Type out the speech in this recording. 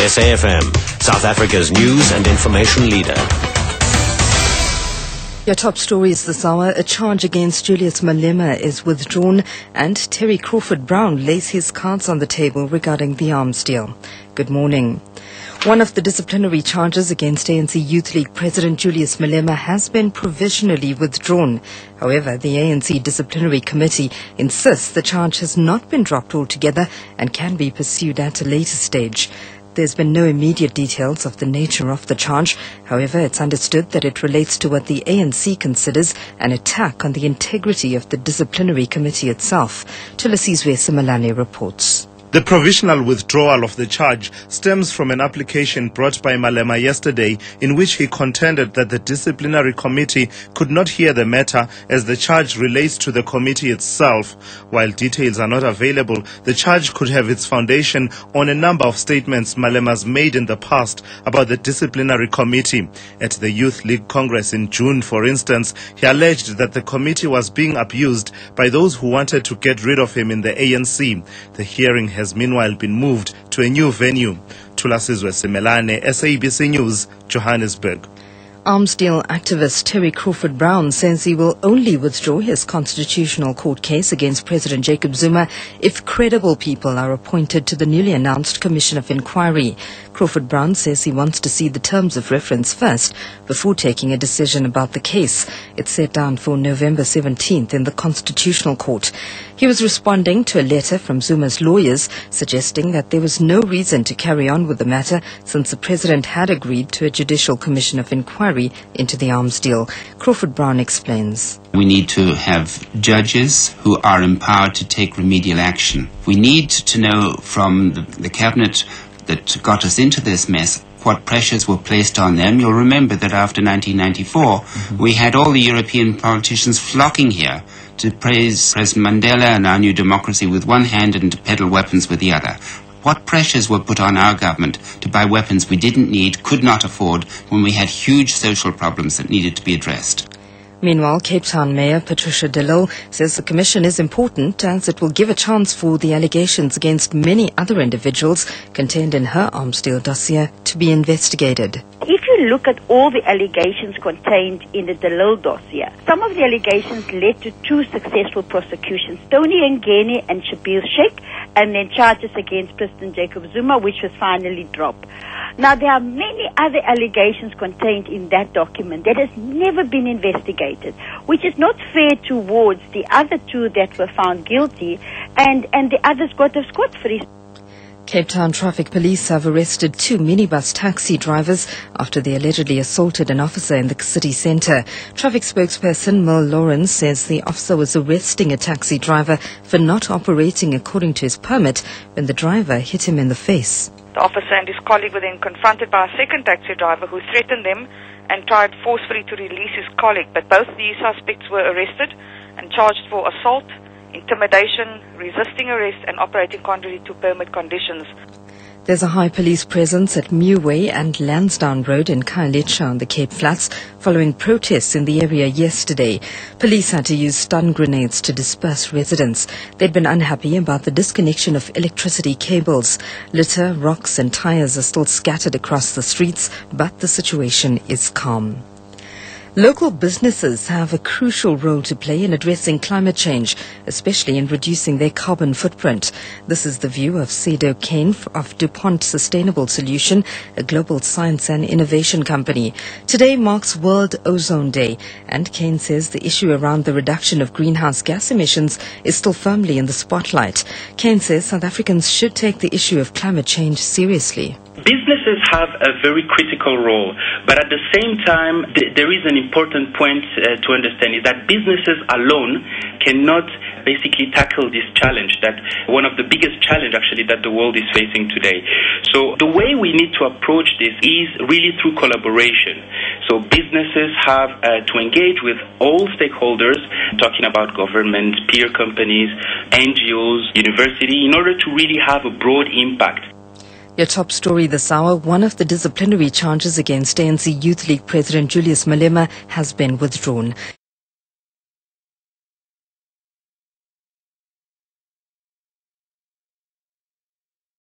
SAFM, South Africa's news and information leader. Your top stories this hour: a charge against Julius Malema is withdrawn, and Terry Crawford Brown lays his cards on the table regarding the arms deal. Good morning. One of the disciplinary charges against ANC Youth League President Julius Malema has been provisionally withdrawn. However, the ANC Disciplinary Committee insists the charge has not been dropped altogether and can be pursued at a later stage. There's been no immediate details of the nature of the charge. However, it's understood that it relates to what the ANC considers an attack on the integrity of the disciplinary committee itself. Tulasizwe Simalane reports. The provisional withdrawal of the charge stems from an application brought by Malema yesterday in which he contended that the disciplinary committee could not hear the matter as the charge relates to the committee itself. While details are not available, the charge could have its foundation on a number of statements Malema's made in the past about the disciplinary committee. At the Youth League Congress in June, for instance, he alleged that the committee was being abused by those who wanted to get rid of him in the ANC. The hearing has meanwhile been moved to a new venue. Tulasizwe Simelane, SABC News, Johannesburg. Arms deal activist Terry Crawford Brown says he will only withdraw his constitutional court case against President Jacob Zuma if credible people are appointed to the newly announced Commission of Inquiry. Crawford Brown says he wants to see the terms of reference first before taking a decision about the case. It's set down for November 17th in the Constitutional Court. He was responding to a letter from Zuma's lawyers suggesting that there was no reason to carry on with the matter since the president had agreed to a judicial commission of inquiry into the arms deal. Crawford Brown explains. We need to have judges who are empowered to take remedial action. We need to know from the cabinet that got us into this mess what pressures were placed on them. You'll remember that after 1994, we had all the European politicians flocking here to praise President Mandela and our new democracy with one hand and to peddle weapons with the other. What pressures were put on our government to buy weapons we didn't need, could not afford, when we had huge social problems that needed to be addressed? Meanwhile, Cape Town Mayor Patricia de Lille says the commission is important as it will give a chance for the allegations against many other individuals contained in her arms deal dossier to be investigated. If you look at all the allegations contained in the de Lille dossier, some of the allegations led to two successful prosecutions, Tony Ngeni and Shabil Sheikh, and then charges against President Jacob Zuma, which was finally dropped. Now, there are many other allegations contained in that document that has never been investigated, which is not fair towards the other two that were found guilty, and the others got off scot-free. Cape Town Traffic Police have arrested two minibus taxi drivers after they allegedly assaulted an officer in the city centre. Traffic spokesperson Mel Lawrence says the officer was arresting a taxi driver for not operating according to his permit when the driver hit him in the face. The officer and his colleague were then confronted by a second taxi driver who threatened them and tried forcefully to release his colleague. But both these suspects were arrested and charged for assault, intimidation, resisting arrest and operating contrary to permit conditions. There's a high police presence at Meway and Lansdowne Road in Khayelitsha on the Cape Flats following protests in the area yesterday. Police had to use stun grenades to disperse residents. They'd been unhappy about the disconnection of electricity cables. Litter, rocks and tyres are still scattered across the streets, but the situation is calm. Local businesses have a crucial role to play in addressing climate change, especially in reducing their carbon footprint. This is the view of Sado Kane of DuPont Sustainable Solution, a global science and innovation company. Today marks World Ozone Day, and Kane says the issue around the reduction of greenhouse gas emissions is still firmly in the spotlight. Kane says South Africans should take the issue of climate change seriously. Businesses have a very critical role, but at the same time, there is an important point to understand is that businesses alone cannot basically tackle this challenge, that one of the biggest challenge actually that the world is facing today. So the way we need to approach this is really through collaboration. So businesses have to engage with all stakeholders, talking about government, peer companies, NGOs, university, in order to really have a broad impact. Your top story this hour: one of the disciplinary charges against ANC Youth League President Julius Malema has been withdrawn.